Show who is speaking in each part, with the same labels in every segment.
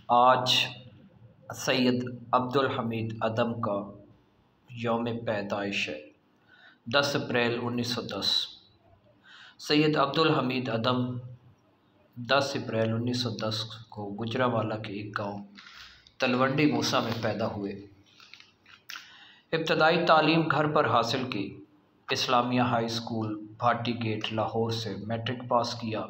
Speaker 1: आज सैयद अब्दुल हमीद अदम का यौम पैदाइश है। 10 अप्रैल 1910। सैयद अब्दुल हमीद अदम 10 अप्रैल 1910 को गुजरांवाला के एक गांव तलवंडी मूसा में पैदा हुए। इब्तदाई तालीम घर पर हासिल की। Islamia high school Bhati gate Lahore से मैट्रिक पास किया।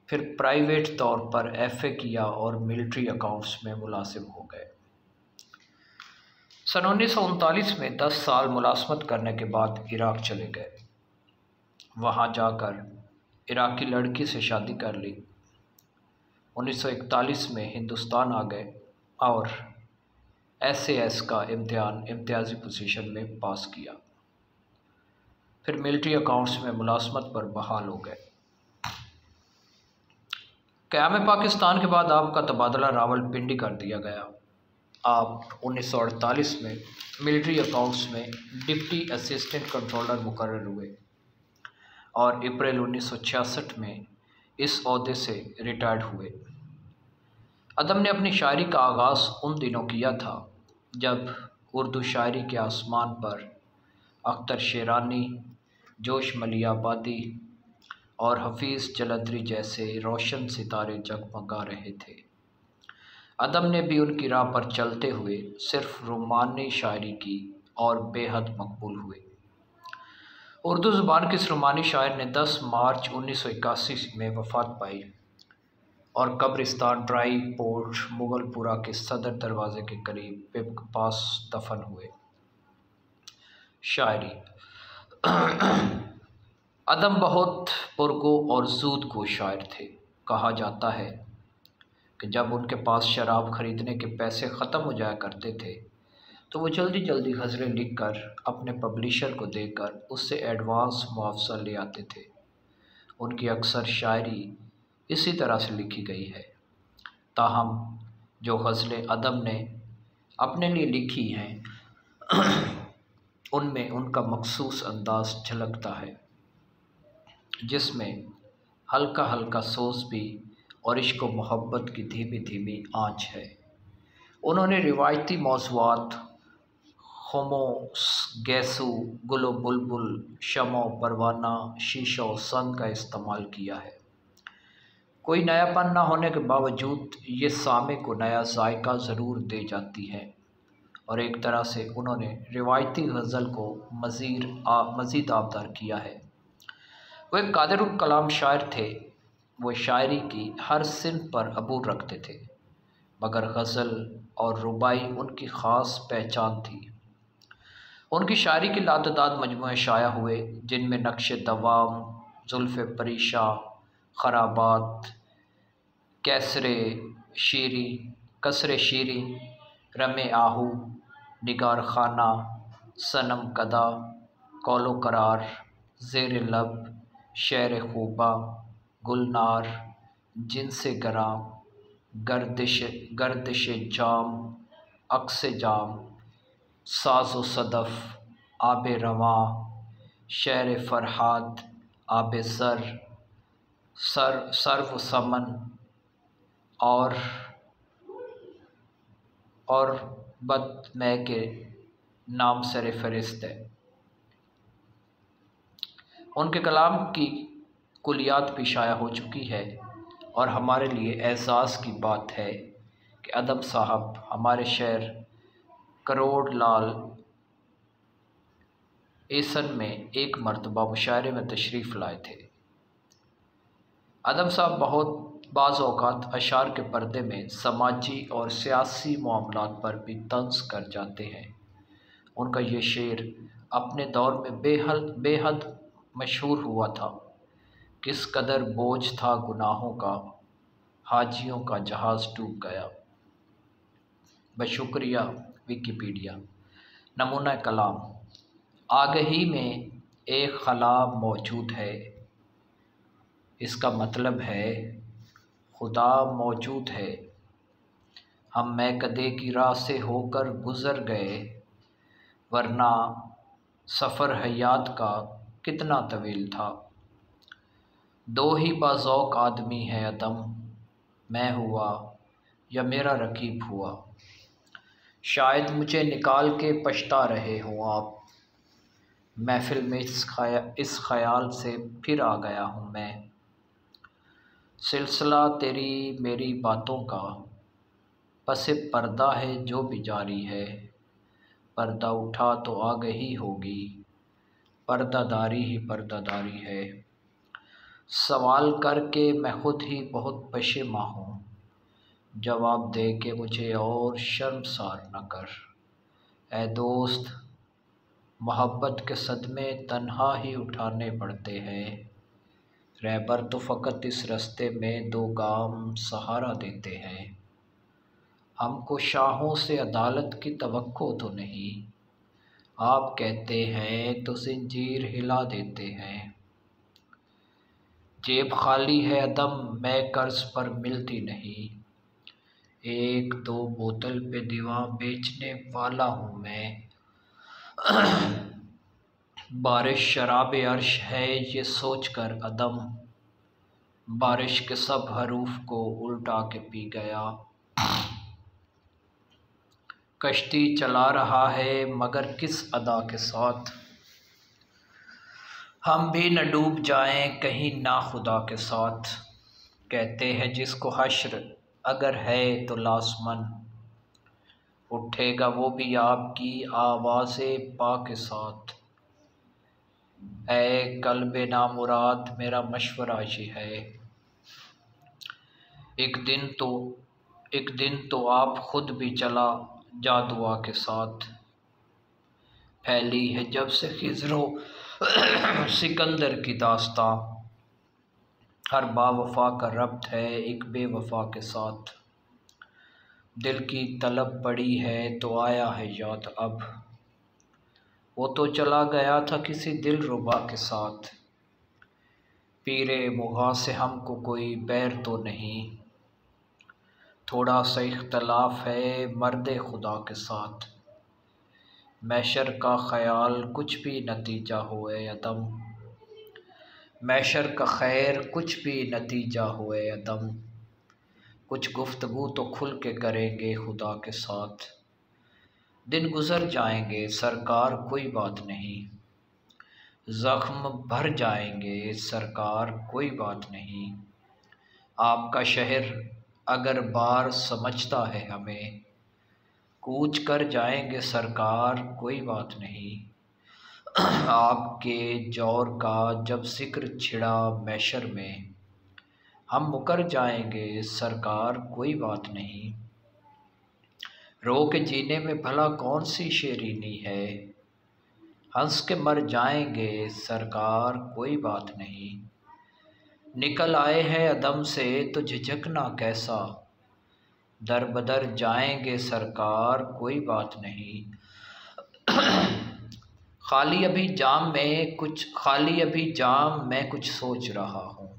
Speaker 1: फिर प्राइवेट तौर पर एफए किया और मिलिट्री अकाउंट्स में मुलाजिम हो गए। सन 1939 में 10 साल मुलाजमत करने के बाद इराक़ चले गए। वहाँ जाकर इराक़ी लड़की से शादी कर ली। 1941 में हिंदुस्तान आ गए और SAS का इम्तिहान इम्तियाज़ी पोजीशन में पास किया। फिर मिलिट्री अकाउंट्स में मुलाजमत पर बहाल हो गए। क़याम पाकिस्तान के बाद आपका तबादला रावलपिंडी कर दिया गया। आप 1948 में मिलिट्री अकाउंट्स में डिप्टी असिस्टेंट कंट्रोलर मुकर्रर हुए और अप्रैल 1966 में इस ओहदे से रिटायर्ड हुए। अदम ने अपनी शायरी का आगाज़ उन दिनों किया था जब उर्दू शायरी के आसमान पर अख्तर शेरानी, जोश मलियाबादी और हफीज़ जलंधरी जैसे रोशन सितारे जगमगा रहे थे। अदम ने भी उनकी राह पर चलते हुए सिर्फ रोमानी शायरी की और बेहद मकबूल हुए। उर्दू ज़ुबान के इस रोमानी शायर ने 10 मार्च 1981 में वफ़ात पाई और कब्रिस्तान ड्राई पोर्ट मुगलपुरा के सदर दरवाज़े के करीब पिप के पास दफन हुए। शायरी अदम बहुत पुरगो और ज़ूदगो शायर थे। कहा जाता है कि जब उनके पास शराब ख़रीदने के पैसे ख़त्म हो जाया करते थे तो वो जल्दी जल्दी गज़लें लिखकर अपने पब्लिशर को देकर उससे एडवांस मुआवजा ले आते थे। उनकी अक्सर शायरी इसी तरह से लिखी गई है। ताहम जो गज़लें अदम ने अपने लिए लिखी हैं उनमें उनका मखसूस अंदाज़ झलकता है जिसमें हल्का हल्का सोज़ भी और इश्क व मोहब्बत की धीमी धीमी आँच है। उन्होंने रिवायती मौज़ूआत होमोस, गैसू, गुलो बुलबुल, शमो, परवाना, शीशो, संग का इस्तेमाल किया है। कोई नयापन ना होने के बावजूद ये सामे को नया जायका ज़रूर दे जाती है और एक तरह से उन्होंने रिवायती गज़ल को मज़ीद आबदार किया है। वो एक कादिरुल कलाम शायर थे। वो शायरी की हर सिन्फ पर अबूर रखते थे, मगर गज़ल और रुबाई उनकी ख़ास पहचान थी। उनकी शायरी के लातदाद मजमूए शाया हुए जिनमें नक्श दवाम, जुल्फ़े परीशा, ख़राबात, कसरे शीरी, रमे आहू, निगार खाना, सनम कदा, कौलो करार, ज़ेर लब, शेर खूबा, गुलनार, जिनसे गरां, गर्दिश जाम, अक्स जाम, साज़ो सदफ़, आब रवां, शेर फ़रहाद, आब ज़र, सर्व समन और बद मै के नाम सर फ़रिश्त है। उनके कलाम की कुलियात भी शाया हो चुकी है और हमारे लिए एहसास की बात है कि अदम साहब हमारे शहर करोड़ लाल एसन में एक मरतबा मुशायरे में तशरीफ़ लाए थे। अदम साहब बहुत बाज़ औक़ात अशार के पर्दे में समाजी और सियासी मामलात पर भी तंज़ कर जाते हैं। उनका ये शेर अपने दौर में बेहद मशहूर हुआ था। किस कदर बोझ था गुनाहों का, हाजियों का जहाज़ डूब गया। बशुक्रिया विकिपीडिया। नमूना कलाम। आगही में एक खला मौजूद है, इसका मतलब है खुदा मौजूद है। हम मैकदे की राह से होकर गुज़र गए, वरना सफ़र हयात का कितना तवील था। दो ही बाज़ौक़ आदमी है अदम, मैं हुआ या मेरा रकीब हुआ। शायद मुझे निकाल के पछता रहे हों आप। महफिल में इस ख्याल से फिर आ गया हूँ मैं। सिलसिला तेरी मेरी बातों का पसे पर्दा है जो भी जारी है। पर्दा उठा तो आ गई होगी, पर्दादारी ही पर्दादारी है। सवाल करके मैं खुद ही बहुत पशेमां हूँ, जवाब दे के मुझे और शर्मसार न कर। ऐ दोस्त, मोहब्बत के सदमे तन्हा ही उठाने पड़ते हैं। रहबर तो फ़कत इस रास्ते में दो गाम सहारा देते हैं। हमको शाहों से अदालत की तवक्को तो नहीं, आप कहते हैं तो ज़ंजीर हिला देते हैं। जेब खाली है अदम मैं कर्ज पर मिलती नहीं, एक दो बोतल पे दीवां बेचने वाला हूँ मैं। बारिश शराब अर्श है ये सोच कर अदम, बारिश के सब हरूफ को उल्टा के पी गया। कश्ती चला रहा है मगर किस अदा के साथ, हम भी न डूब जाएं कहीं ना खुदा के साथ। कहते हैं जिसको हश्र अगर है तो लाज़मन, उठेगा वो भी आपकी आवाज़े पा के साथ। ऐ कल्बे नामुराद मेरा मशवरा ये है, एक दिन तो आप खुद भी चला जा दुआ के साथ। फैली है जब से खिज़रो सिकंदर की दास्तां, हर बावफा का रब्त है एक बेवफा के साथ। दिल की तलब पड़ी है तो आया है याद अब, वो तो चला गया था किसी दिलरुबा के साथ। पीरे मुग़ा से हमको कोई बैर तो नहीं, थोड़ा सा इख्तलाफ है मर्दे खुदा के साथ। मैशर का ख़याल कुछ भी नतीजा होए अदम, मैशर का खैर कुछ भी नतीजा होए अदम। कुछ गुफ्तगू तो खुल के करेंगे खुदा के साथ, दिन गुज़र जाएंगे सरकार कोई बात नहीं, ज़ख्म भर जाएंगे सरकार कोई बात नहीं। आपका शहर अगर बार समझता है हमें, कूच कर जाएंगे सरकार कोई बात नहीं। आपके जौर का जब ज़िक्र छिड़ा मैशर में, हम मुकर जाएंगे सरकार कोई बात नहीं। रो के जीने में भला कौन सी शेरीनी है, हंस के मर जाएंगे सरकार कोई बात नहीं। निकल आए हैं अदम से तो झिझकना कैसा, दर बदर जाएंगे सरकार कोई बात नहीं। खाली अभी जाम मैं कुछ सोच रहा हूँ,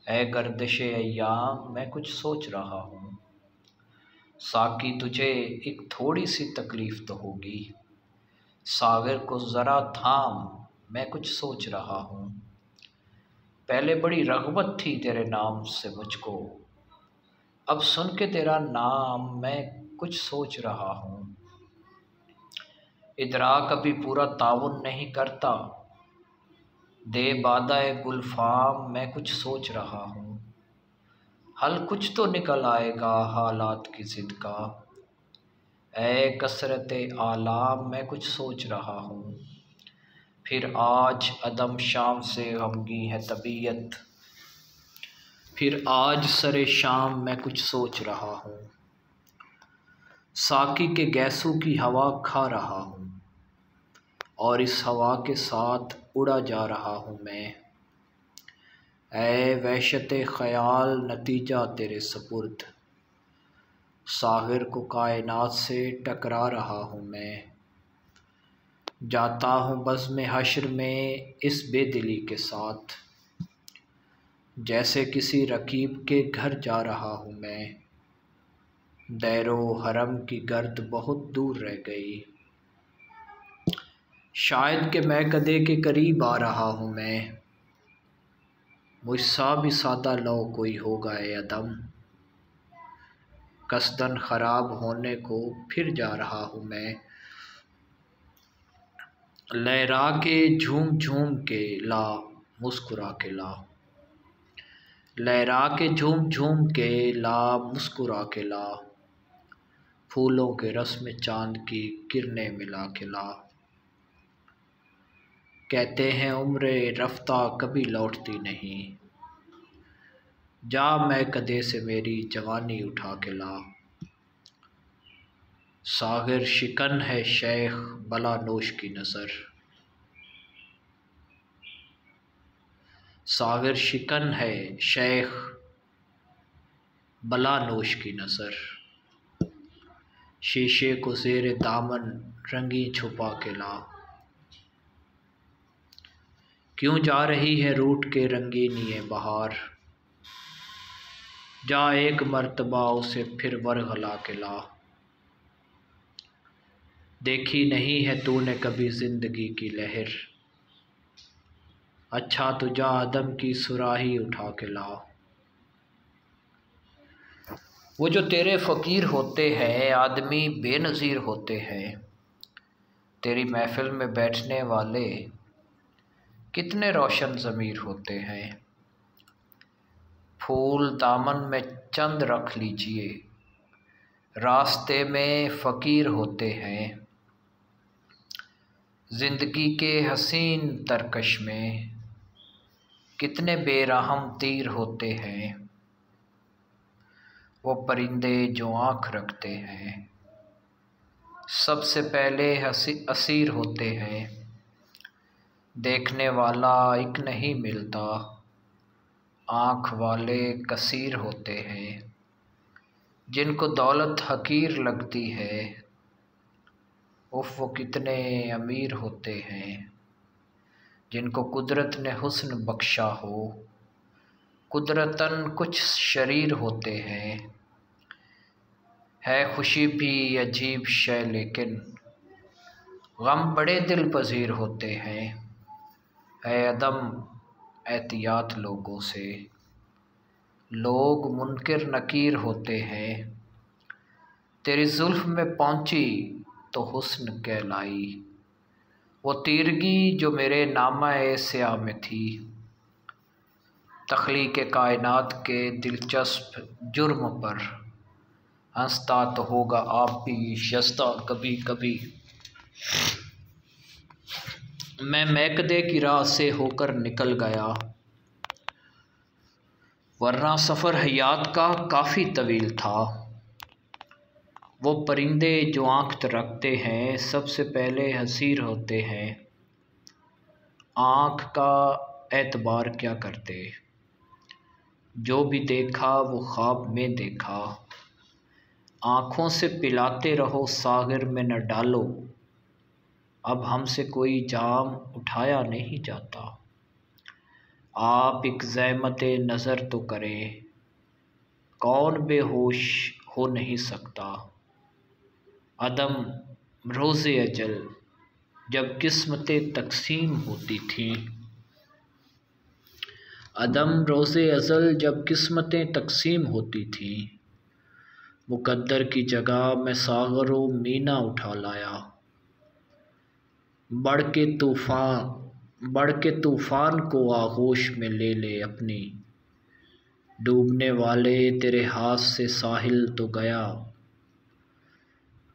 Speaker 1: ऐ गर्दिशे अय्याम मैं कुछ सोच रहा हूँ। साकी तुझे एक थोड़ी सी तकलीफ़ तो होगी, सागर को ज़रा थाम मैं कुछ सोच रहा हूँ। पहले बड़ी रग़बत थी तेरे नाम से मुझको, अब सुन के तेरा नाम मैं कुछ सोच रहा हूँ। इदराक अभी पूरा ताउन नहीं करता, दे बादाए गुलफाम मैं कुछ सोच रहा हूँ। हल कुछ तो निकल आएगा हालात की ज़िद का, ऐ कसरते आलाम मैं कुछ सोच रहा हूँ। फिर आज अदम शाम से गमगी है तबीयत, फिर आज सरे शाम मैं कुछ सोच रहा हूँ। साकी के गैसों की हवा खा रहा हूँ, और इस हवा के साथ उड़ा जा रहा हूँ मैं। ऐ वहशते ख़याल नतीजा तेरे सपुर्द, साहिर को कायनात से टकरा रहा हूँ मैं। जाता हूँ बज़्म हश्र में इस बेदिली के साथ, जैसे किसी रकीब के घर जा रहा हूँ मैं। दैरो हरम की गर्द बहुत दूर रह गई, शायद कि मैं कदे के करीब आ रहा हूँ मैं। मुझसा भी सादा लो कोई होगा ए अदम, कसदन ख़राब होने को फिर जा रहा हूँ मैं। लहरा के झूम झूम के ला, मुस्कुरा के ला। लहरा के झूम झूम के ला, मुस्कुरा के ला। फूलों के रस में चांद की किरणें मिला के ला। कहते हैं उम्र रफ्ता कभी लौटती नहीं, जा मैं कदे से मेरी जवानी उठा के ला। सागिर शिकन है शेख बला नोश की नज़र, सागिर शिकन है शेख बला नोश की नज़र। शीशे को ज़ेर दामन रंगी छुपा के ला। क्यों जा रही है रूठ के रंगीनिए बहार, जा एक मर्तबा उसे फिर वरगला के ला। देखी नहीं है तूने कभी ज़िंदगी की लहर, अच्छा तो जा अदम की सुराही उठा के ला। वो जो तेरे फ़कीर होते हैं आदमी बेनज़ीर होते हैं, तेरी महफ़िल में बैठने वाले कितने रोशन ज़मीर होते हैं। फूल दामन में चंद रख लीजिए, रास्ते में फ़कीर होते हैं। ज़िंदगी के हसीन तरकश में कितने बेरहम तीर होते हैं। वो परिंदे जो आँख रखते हैं सबसे पहले असीर होते हैं। देखने वाला एक नहीं मिलता, आँख वाले कसीर होते हैं। जिनको दौलत हकीर लगती है, उफ़ वो कितने अमीर होते हैं। जिनको कुदरत ने हुस्न बख्शा हो, कुदरतन कुछ शरीर होते हैं। है खुशी भी अजीब शय लेकिन गम बड़े दिल पजीर होते हैं। है अदम एहतियात लोगों से, लोग मुनकिर नकीर होते हैं। तेरी जुल्फ़ में पहुँची तो हुस्न कहलाई, वो तीरगी जो मेरे नामा-ए स्याह में थी। तख्लीक़ कायनात के दिलचस्प जुर्म पर हंसता तो होगा आप भी शस्ता कभी कभी। मैं मैकदे की राह से होकर निकल गया, वरना सफ़र हयात का काफ़ी तवील था। वो परिंदे जो आँख रखते हैं सबसे पहले हसीर होते हैं। आँख का एतबार क्या करते, जो भी देखा वो ख्वाब में देखा। आँखों से पिलाते रहो सागर में न डालो, अब हमसे कोई जाम उठाया नहीं जाता। आप एक ज़हमत नज़र तो करें, कौन बेहोश हो नहीं सकता। अदम रोज़े अजल जब किस्मतें तकसीम होती थीं, अदम रोज़े अज़ल जब किस्मतें तकसीम होती थीं। मुकद्दर की जगह मैं सागरों मीना उठा लाया। बढ़ के तूफ़ान को आगोश में ले ले अपनी, डूबने वाले तेरे हाथ से साहिल तो गया।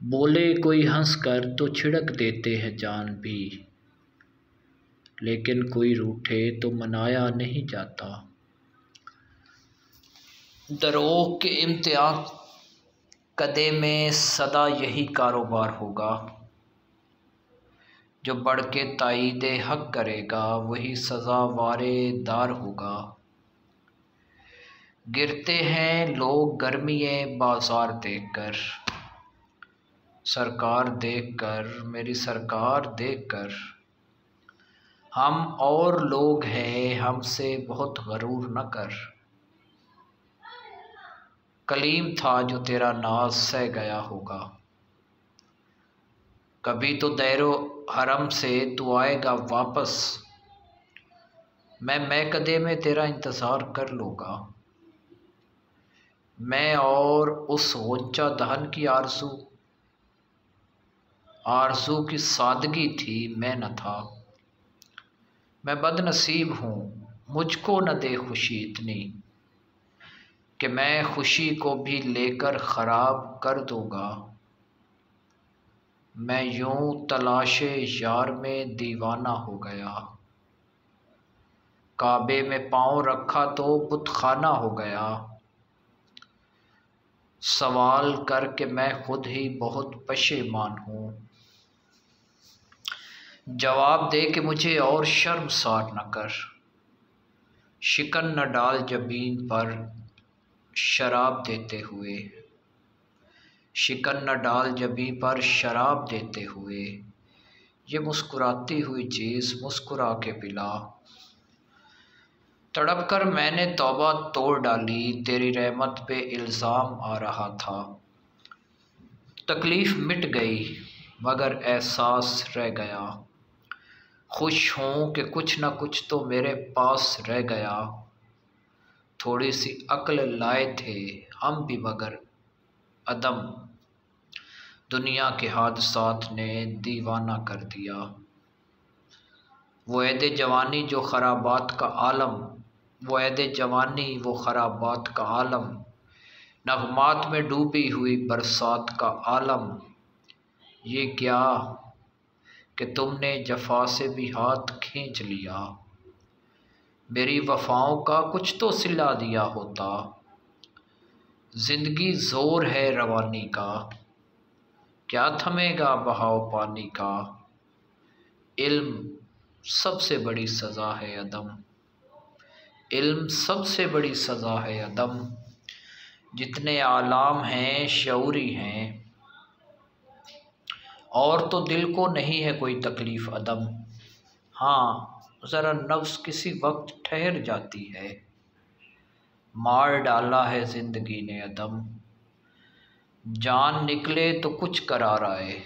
Speaker 1: बोले कोई हंस कर तो छिड़क देते हैं जान भी, लेकिन कोई रूठे तो मनाया नहीं जाता। दरों के इम्तिहान कदे में सदा यही कारोबार होगा। जो बढ़ के ताईदे हक करेगा वही सज़ा वारे दार होगा। गिरते हैं लोग गर्मीए बाजार देखकर, सरकार देखकर मेरी सरकार देखकर। हम और लोग हैं हमसे बहुत गरूर न कर। कलीम था जो तेरा नाज सह गया होगा, कभी तो दैरो हरम से तू आएगा वापस। मैं कदे में तेरा इंतज़ार कर लूँगा। मैं और उस गुंचा दहन की आरज़ू, आरज़ू की सादगी थी, मैं न था। मैं बदनसीब हूँ, मुझको न दे खुशी इतनी कि मैं खुशी को भी लेकर ख़राब कर दूँगा। मैं यूं तलाशे यार में दीवाना हो गया, काबे में पाँव रखा तो बुतखाना हो गया। सवाल करके मैं खुद ही बहुत पशेमान हूँ, जवाब दे के मुझे और शर्मसार न कर। शिकन न डाल जबीन पर शराब देते हुए, शिकन न डाल जबीन पर शराब देते हुए। ये मुस्कुराती हुई चीज़ मुस्कुरा के पिला। तड़प कर मैंने तौबा तोड़ डाली, तेरी रहमत पे इल्ज़ाम आ रहा था। तकलीफ़ मिट गई मगर एहसास रह गया। खुश हूँ कि कुछ न कुछ तो मेरे पास रह गया। थोड़ी सी अक्ल लाए थे हम भी मगर अदम, दुनिया के हादसात ने दीवाना कर दिया। वो ऐदे जवानी जो खराबात का आलम, वो ऐदे जवानी वो खराबात का आलम, नगमात में डूबी हुई बरसात का आलम। ये क्या कि तुमने जफा से भी हाथ खींच लिया, मेरी वफाओं का कुछ तो सिला दिया होता। जिंदगी जोर है रवानी का, क्या थमेगा बहाव पानी का। इल्म सबसे बड़ी सज़ा है अदम, इल्म सबसे बड़ी सज़ा है अदम। जितने आलाम हैं शऊरी हैं, और तो दिल को नहीं है कोई तकलीफ़ अदम। हाँ ज़रा नफ्स किसी वक्त ठहर जाती है, मार डाला है ज़िंदगी ने अदम। जान निकले तो कुछ करार आए,